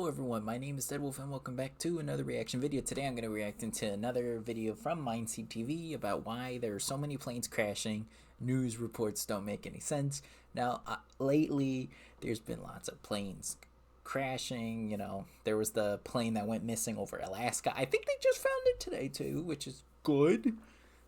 Hello everyone, my name is Deadwolf and welcome back to another reaction video. Today I'm going to react into another video from MindSeedTv about why there are so many planes crashing. News reports don't make any sense. Now, lately there's been lots of planes crashing. You know, there was the plane that went missing over Alaska. I think they just found it today too, which is good.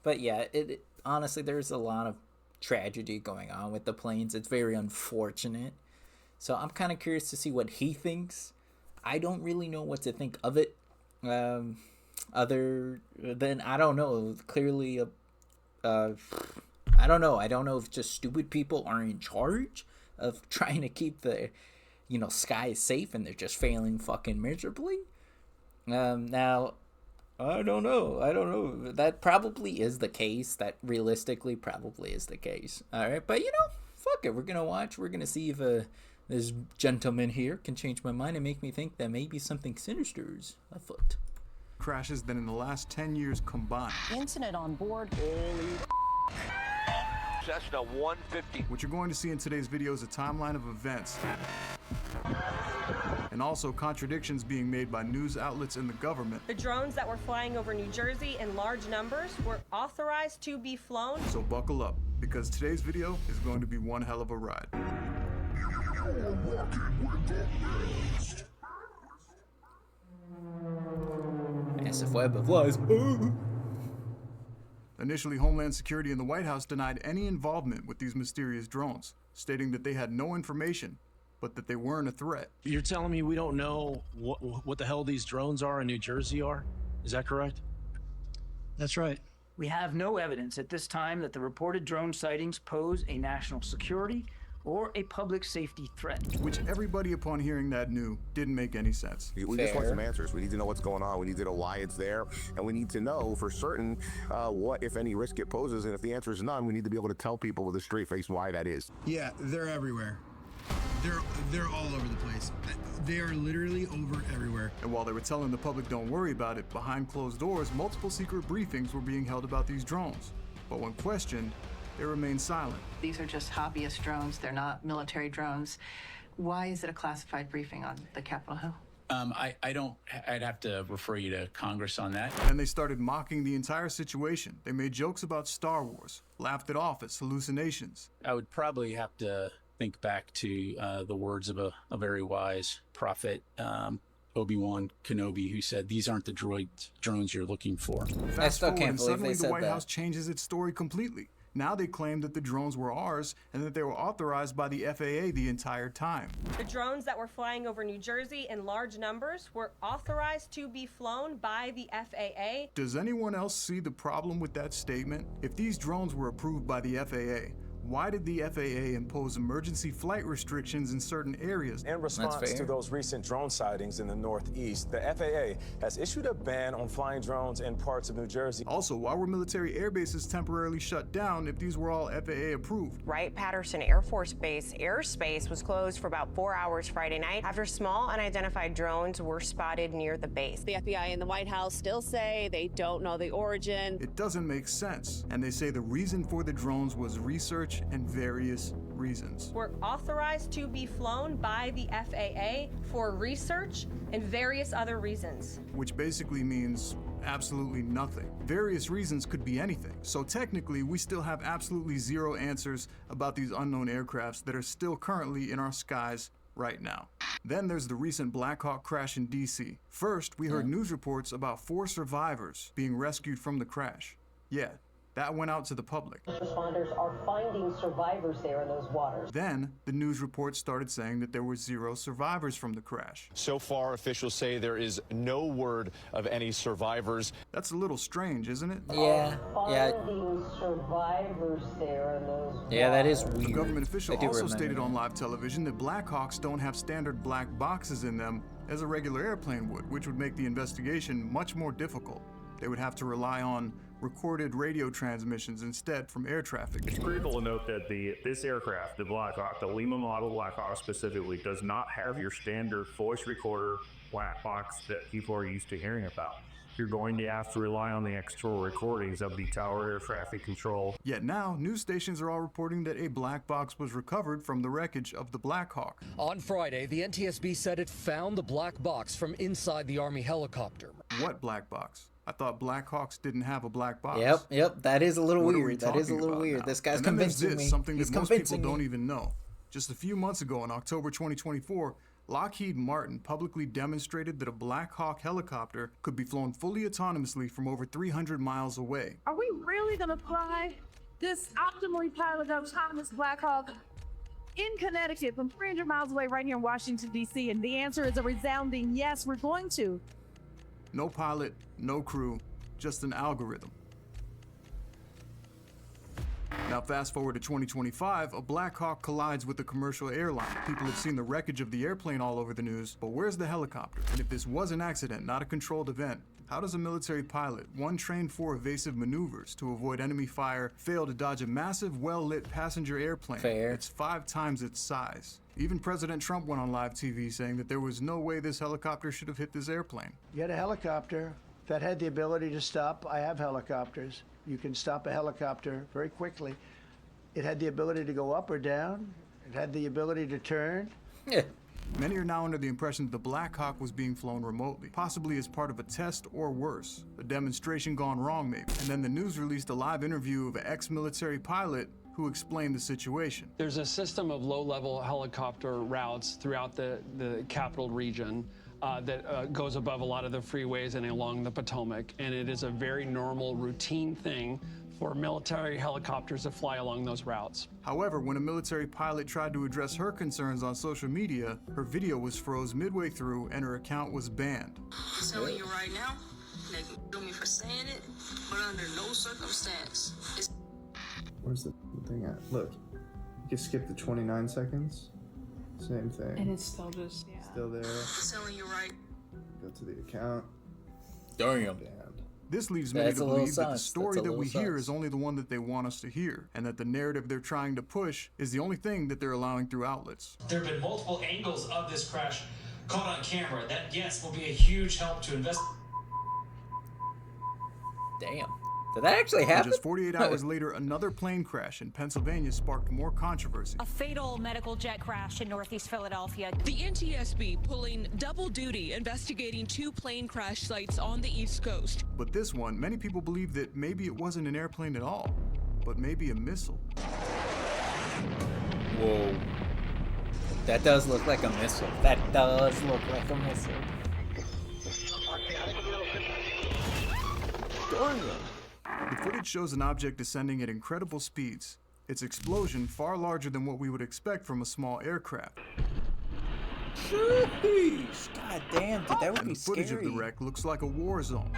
But yeah, honestly, there's a lot of tragedy going on with the planes. It's very unfortunate. So I'm kind of curious to see what he thinks. I don't really know what to think of it, other than, I don't know, clearly, I don't know. I don't know if just stupid people are in charge of trying to keep the, skies safe and they're just failing fucking miserably. Now, I don't know. That probably is the case. That realistically probably is the case. All right, but fuck it. We're gonna watch. We're gonna see if this gentleman here can change my mind and make me think that maybe something sinister is afoot. Crashes than in the last 10 years combined. Incident on board. Holy Cessna 150. What you're going to see in today's video is a timeline of events. And also contradictions being made by news outlets and the government. The drones that were flying over New Jersey in large numbers were authorized to be flown. So buckle up, because today's video is going to be one hell of a ride. Massive web of lies. Initially, Homeland Security and the White House denied any involvement with these mysterious drones, stating that they had no information, but that they weren't a threat. You're telling me we don't know what the hell these drones are in New Jersey are? Is that correct? That's right. We have no evidence at this time that the reported drone sightings pose a national security or a public safety threat. Which everybody upon hearing that knew didn't make any sense. We just want some answers. We need to know what's going on. We need to know why it's there. And we need to know for certain what, if any, risk it poses. And if the answer is none, we need to be able to tell people with a straight face why that is. Yeah, they're everywhere. They're all over the place. They are literally over everywhere. And while they were telling the public don't worry about it, behind closed doors, multiple secret briefings were being held about these drones. But when questioned, they remained silent. These are just hobbyist drones. They're not military drones. Why is it a classified briefing on the Capitol Hill? I'd have to refer you to Congress on that. And they started mocking the entire situation. They made jokes about Star Wars, laughed it off as hallucinations. I would probably have to think back to the words of a very wise prophet, Obi-Wan Kenobi, who said, "These aren't the drones you're looking for." Fast forward, and suddenly the White House changes its story completely. Now they claim that the drones were ours and that they were authorized by the FAA the entire time. The drones that were flying over New Jersey in large numbers were authorized to be flown by the FAA. Does anyone else see the problem with that statement? If these drones were approved by the FAA, why did the FAA impose emergency flight restrictions in certain areas? In response to those recent drone sightings in the Northeast, the FAA has issued a ban on flying drones in parts of New Jersey. Also, why were military air bases temporarily shut down if these were all FAA approved? Wright-Patterson Air Force Base airspace was closed for about 4 hours Friday night after small unidentified drones were spotted near the base. The FBI and the White House still say they don't know the origin. It doesn't make sense. And they say the reason for the drones was research and various reasons. Were authorized to be flown by the FAA for research and various other reasons. Which basically means absolutely nothing. Various reasons could be anything. So technically, we still have absolutely zero answers about these unknown aircrafts that are still currently in our skies right now. Then there's the recent Black Hawk crash in DC. First, we heard news reports about 4 survivors being rescued from the crash. Yeah, that went out to the public. Responders are finding survivors there in those waters. Then, the news reports started saying that there were 0 survivors from the crash. So far, officials say there is no word of any survivors. That's a little strange, isn't it? Yeah. Finding survivors there in those waters. Yeah, that is weird. The government official also stated on live television that Black Hawks don't have standard black boxes in them as a regular airplane would, which would make the investigation much more difficult. They would have to rely on recorded radio transmissions instead from air traffic. It's critical to note that this aircraft, the Black Hawk, the Lima model Black Hawk specifically, does not have your standard voice recorder black box that people are used to hearing about. you're going to have to rely on the external recordings of the tower air traffic control. Yet now, news stations are all reporting that a black box was recovered from the wreckage of the Black Hawk. On Friday, the NTSB said it found the black box from inside the Army helicopter. What black box? I thought Black Hawks didn't have a black box. Yep, that is a little What are we weird. That is a talking little about weird. now? This guy's And then there's convincing this, me. something He's that most people convincing don't me. even know. Just a few months ago, in October 2024, Lockheed Martin publicly demonstrated that a Black Hawk helicopter could be flown fully autonomously from over 300 miles away. Are we really going to fly this optimally piloted autonomous Black Hawk in Connecticut from 300 miles away right here in Washington, D.C.? And the answer is a resounding yes, we're going to. No pilot, no crew, just an algorithm. Now fast forward to 2025, a Black Hawk collides with a commercial airline. People have seen the wreckage of the airplane all over the news, but where's the helicopter? And if this was an accident, not a controlled event, how does a military pilot, one trained for evasive maneuvers to avoid enemy fire, fail to dodge a massive, well-lit passenger airplane? Fair. It's 5 times its size. Even President Trump went on live TV saying that there was no way this helicopter should have hit this airplane. You had a helicopter that had the ability to stop. I have helicopters. You can stop a helicopter very quickly. It had the ability to go up or down. It had the ability to turn. Many are now under the impression that the Black Hawk was being flown remotely, possibly as part of a test or worse, a demonstration gone wrong maybe. And then the news released a live interview of an ex-military pilot who explained the situation. There's a system of low-level helicopter routes throughout the capital region that goes above a lot of the freeways and along the Potomac, and it is a very normal, routine thing for military helicopters to fly along those routes. However, when a military pilot tried to address her concerns on social media, her video was froze midway through and her account was banned. I'm telling you right now, they can kill me for saying it, but under no circumstance. Where's the thing at? Look, you can skip the 29 seconds. Same thing. And it's still just, Still there. I'm telling you right. Go to the account. Damn. This leaves many That's to a little believe that the sus. story That's a that we little hear sus. is only the one that they want us to hear, and that the narrative they're trying to push is the only thing that they're allowing through outlets. There have been multiple angles of this crash caught on camera. That, yes, will be a huge help to investigate. Damn. Did that actually And happen? just 48 hours later, another plane crash in Pennsylvania sparked more controversy. A fatal medical jet crash in Northeast Philadelphia. The NTSB pulling double duty investigating 2 plane crash sites on the East Coast. But this one, many people believe that maybe it wasn't an airplane at all, but maybe a missile. Whoa. That does look like a missile. That does look like a missile. The footage shows an object descending at incredible speeds. Its explosion far larger than what we would expect from a small aircraft. Sheesh. God damn, dude, that would And be the footage scary. of the wreck looks like a war zone.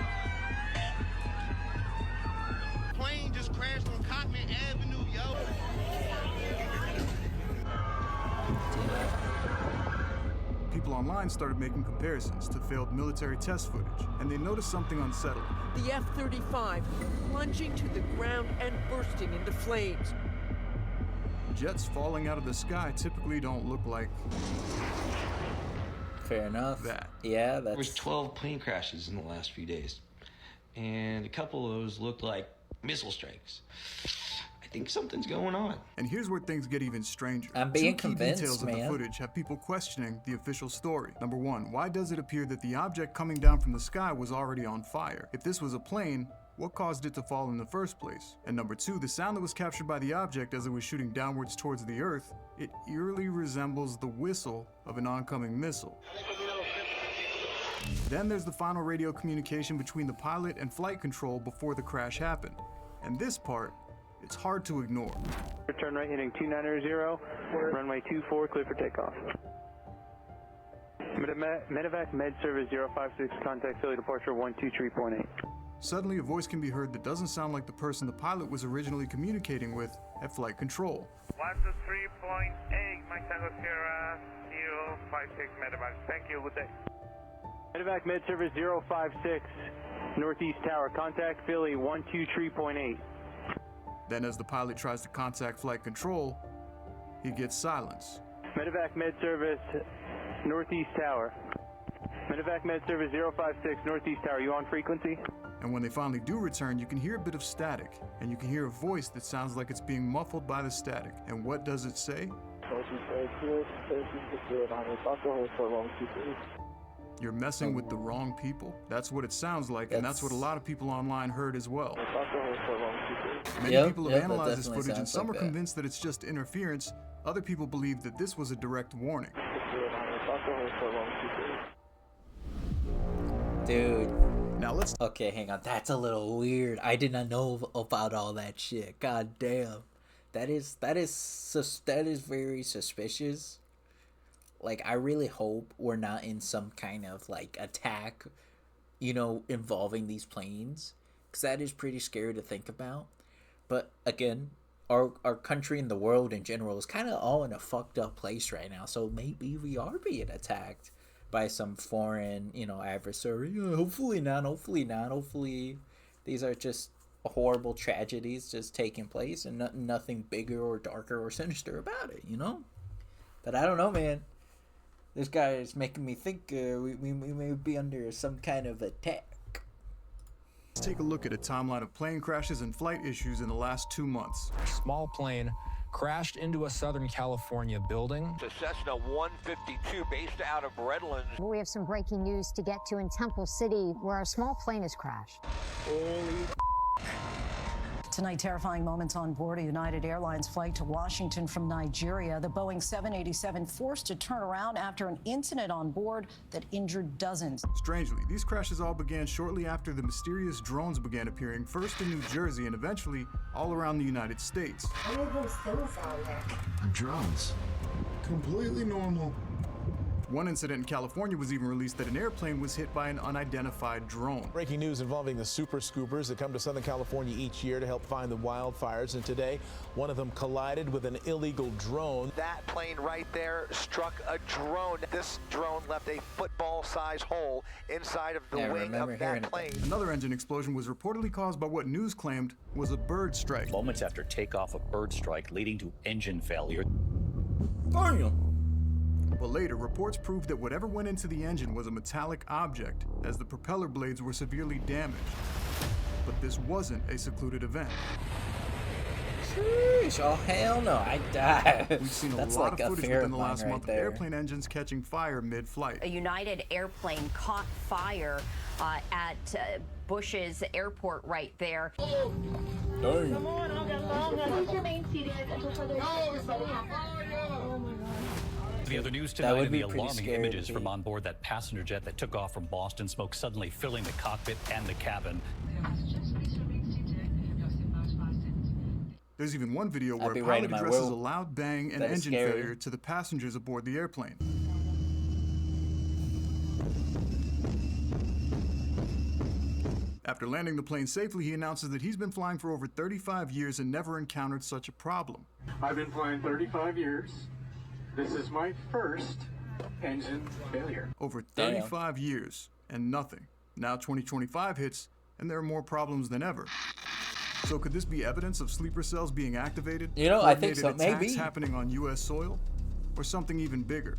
Plane just crashed on Cottman Avenue, yo. People online started making comparisons to failed military test footage, and they noticed something unsettling. The F-35 plunging to the ground and bursting into flames. Jets falling out of the sky typically don't look like Fair enough. that. Yeah, There was that's 12 plane crashes in the last few days, and a couple of those looked like missile strikes. I think something's going on. And here's where things get even stranger. I'm being Two key convinced, details of man. the footage have people questioning the official story. Number one, why does it appear that the object coming down from the sky was already on fire? If this was a plane, what caused it to fall in the first place? And number two, the sound that was captured by the object as it was shooting downwards towards the earth, it eerily resembles the whistle of an oncoming missile. Then there's the final radio communication between the pilot and flight control before the crash happened. And this part, it's hard to ignore. Turn right heading 2900, runway 24, clear for takeoff. Medevac Med Service 056, contact Philly departure 123.8. Suddenly, a voice can be heard that doesn't sound like the person the pilot was originally communicating with at flight control. 123.8, Mike Tango Sierra 056 Medevac. Thank you, good day. Medevac Med Service 056, Northeast Tower, contact Philly 123.8. Then as the pilot tries to contact flight control, he gets silence. Medevac Med Service, Northeast Tower. Medevac Med Service 056 Northeast Tower, you on frequency? And when they finally do return, you can hear a bit of static, and you can hear a voice that sounds like it's being muffled by the static. And what does it say? You're messing with the wrong people. That's what it sounds like, and that's what a lot of people online heard as well. Many people have analyzed this footage, and some are convinced that it's just interference. Other people believe that this was a direct warning. Dude. Now let's. Okay, hang on. That's a little weird. I did not know about all that shit. God damn. That is very suspicious. Like, I really hope we're not in some kind of like attack, you know, involving these planes, because that is pretty scary to think about. But again, our country and the world in general is kind of all in a fucked up place right now. So maybe we are being attacked by some foreign, you know, adversary. Hopefully not. Hopefully not. Hopefully these are just horrible tragedies just taking place and nothing bigger or darker or sinister about it, you know? But I don't know, man. This guy is making me think we may be under some kind of attack. Let's take a look at a timeline of plane crashes and flight issues in the last 2 months. A small plane crashed into a Southern California building. The Cessna 152 based out of Redlands. We have some breaking news to get to in Temple City, where a small plane has crashed. Holy Tonight, terrifying moments on board a United Airlines flight to Washington from Nigeria. The Boeing 787 forced to turn around after an incident on board that injured dozens. Strangely, these crashes all began shortly after the mysterious drones began appearing, first in New Jersey and eventually all around the United States. What are those things on there? Drones. Completely normal. One incident in California was even released that an airplane was hit by an unidentified drone. Breaking news involving the super scoopers that come to Southern California each year to help find the wildfires. And today, one of them collided with an illegal drone. That plane right there struck a drone. This drone left a football-sized hole inside of the wing of that plane. Another engine explosion was reportedly caused by what news claimed was a bird strike. Moments after takeoff, a bird strike leading to engine failure. But later, reports proved that whatever went into the engine was a metallic object, as the propeller blades were severely damaged. But this wasn't a secluded event. Sheesh, oh hell no, I died. We've seen a lot of footage within the last month of airplane engines catching fire mid-flight. A United airplane caught fire at Bush's airport right there. The other news tonight are the alarming images from on board that passenger jet that took off from Boston, smoke suddenly filling the cockpit and the cabin. There's even one video where a pilot addresses a loud bang and engine failure to the passengers aboard the airplane. After landing the plane safely, he announces that he's been flying for over 35 years and never encountered such a problem. I've been flying 35 years. This is my first engine failure. Over 35 years and nothing. Now 2025 hits and there are more problems than ever. So could this be evidence of sleeper cells being activated? You know, I think so, attacks maybe. Happening on U.S. soil? Or something even bigger?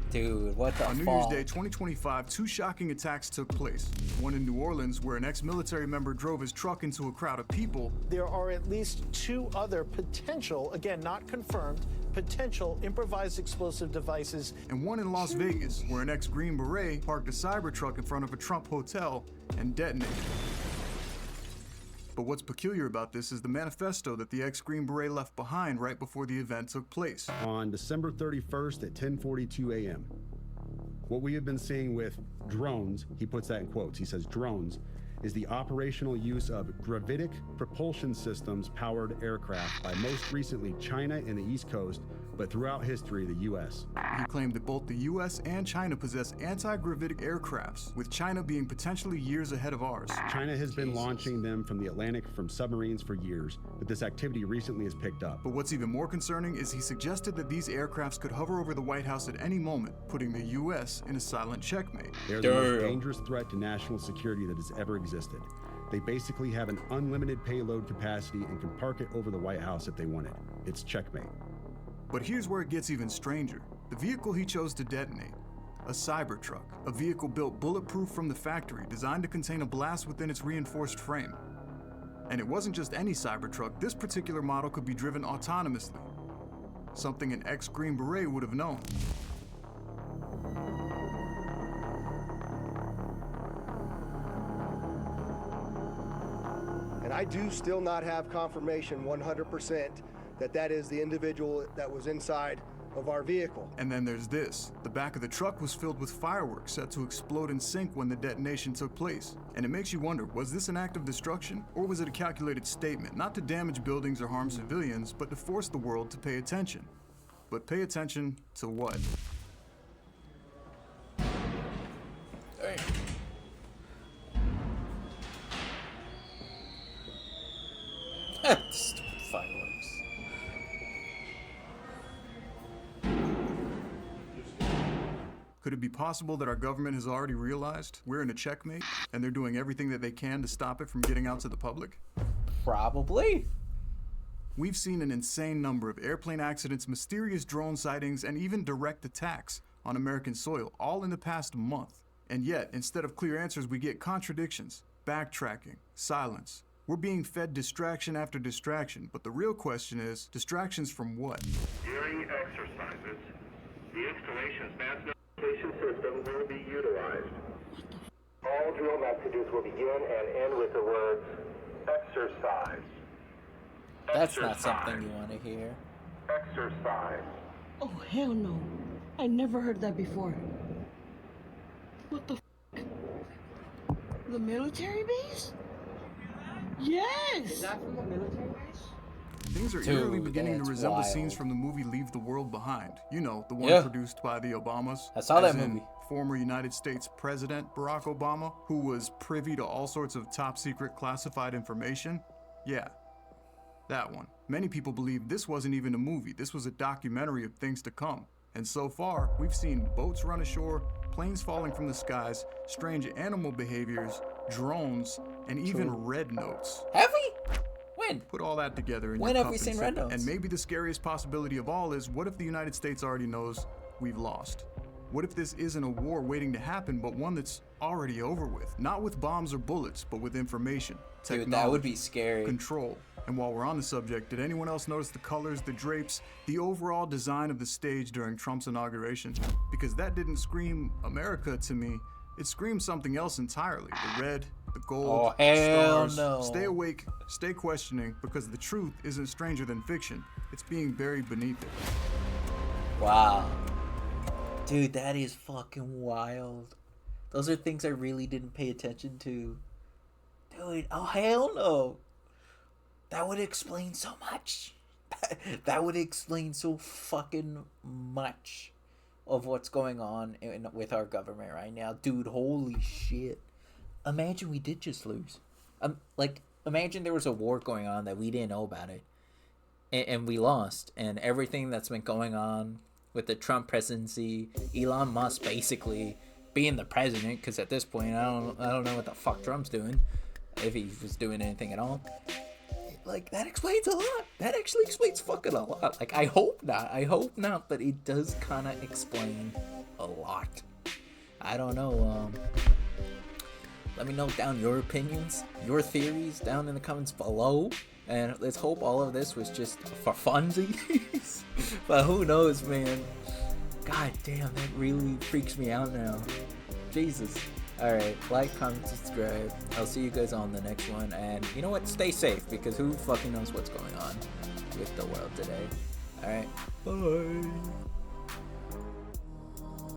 Dude, what the fuck? On New Year's Day 2025, 2 shocking attacks took place. One in New Orleans, where an ex-military member drove his truck into a crowd of people. There are at least 2 other potential, again, not confirmed, potential improvised explosive devices. And one in Las Vegas, where an ex-Green Beret parked a cyber truck in front of a Trump hotel and detonated. But what's peculiar about this is the manifesto that the ex-Green Beret left behind right before the event took place. On December 31st at 10:42 a.m., what we have been seeing with drones, he puts that in quotes, he says drones, is the operational use of gravitic propulsion systems powered aircraft by most recently China and the East Coast, but throughout history, the U.S. He claimed that both the U.S. and China possess anti-gravitic aircrafts, with China being potentially years ahead of ours. China has been launching them from the Atlantic from submarines for years, but this activity recently has picked up. But what's even more concerning is he suggested that these aircrafts could hover over the White House at any moment, putting the U.S. in a silent checkmate. They're the most dangerous threat to national security that has ever existed. They basically have an unlimited payload capacity and can park it over the White House if they wanted. It's checkmate. But here's where it gets even stranger. The vehicle he chose to detonate. a Cybertruck, a vehicle built bulletproof from the factory, designed to contain a blast within its reinforced frame. And it wasn't just any Cybertruck, this particular model could be driven autonomously, something an ex-Green Beret would have known. And I do still not have confirmation 100% that that is the individual that was inside of our vehicle. And then there's this. The back of the truck was filled with fireworks set to explode in sync when the detonation took place. And it makes you wonder, was this an act of destruction? Or was it a calculated statement, not to damage buildings or harm civilians, but to force the world to pay attention? But pay attention to what? Hey. Stupid fireworks. Could it be possible that our government has already realized we're in a checkmate and they're doing everything that they can to stop it from getting out to the public? Probably. We've seen an insane number of airplane accidents, mysterious drone sightings, and even direct attacks on American soil, all in the past month. And yet, instead of clear answers, we get contradictions, backtracking, silence. We're being fed distraction after distraction, but the real question is, distractions from what? During exercises, the installation's mass notification system will be utilized. All drill messages will begin and end with the words, exercise. That's not something you want to hear. Exercise. Oh, hell no. I never heard that before. What the f***? The military base? Yes! Is that from the military base? Things are Dude, eerily beginning to that's resemble wild. scenes from the movie Leave the World Behind. You know, the one Yeah. produced by the Obamas. I saw that as in movie. Former United States President Barack Obama, who was privy to all sorts of top secret classified information. Yeah, that one. Many people believe this wasn't even a movie. This was a documentary of things to come. And so far, we've seen boats run ashore, planes falling from the skies, strange animal behaviors, drones, and even red notes. Have we? When? Put all that together in When your have we cup seen and red sip it. notes? And maybe the scariest possibility of all is, what if the United States already knows we've lost? What if this isn't a war waiting to happen, but one that's already over with? Not with bombs or bullets, but with information, technology, Dude, that would be scary. control. And while we're on the subject, did anyone else notice the colors, the drapes, the overall design of the stage during Trump's inauguration? Because that didn't scream America to me. It screamed something else entirely. The red, the gold, Oh, hell stars. no. Stay awake, stay questioning, because the truth isn't stranger than fiction. It's being buried beneath it. Wow. Dude, that is fucking wild. Those are things I really didn't pay attention to. Dude, oh hell no. That would explain so much. That would explain so fucking much of what's going on with our government right now. Dude, holy shit. Imagine we did just lose. Like, imagine there was a war going on that we didn't know about it. And we lost. And everything that's been going on with the Trump presidency, Elon Musk basically being the president, because at this point, I don't know what the fuck Trump's doing, if he was doing anything at all. Like, that explains a lot. That actually explains fucking a lot. Like, I hope not, but it does kind of explain a lot. I don't know. Let me know down your opinions, your theories down in the comments below. And let's hope all of this was just for funsies. But who knows, man. God damn, that really freaks me out now. Jesus. Alright, like, comment, subscribe. I'll see you guys on the next one. And you know what? Stay safe, because who fucking knows what's going on with the world today. Alright, bye.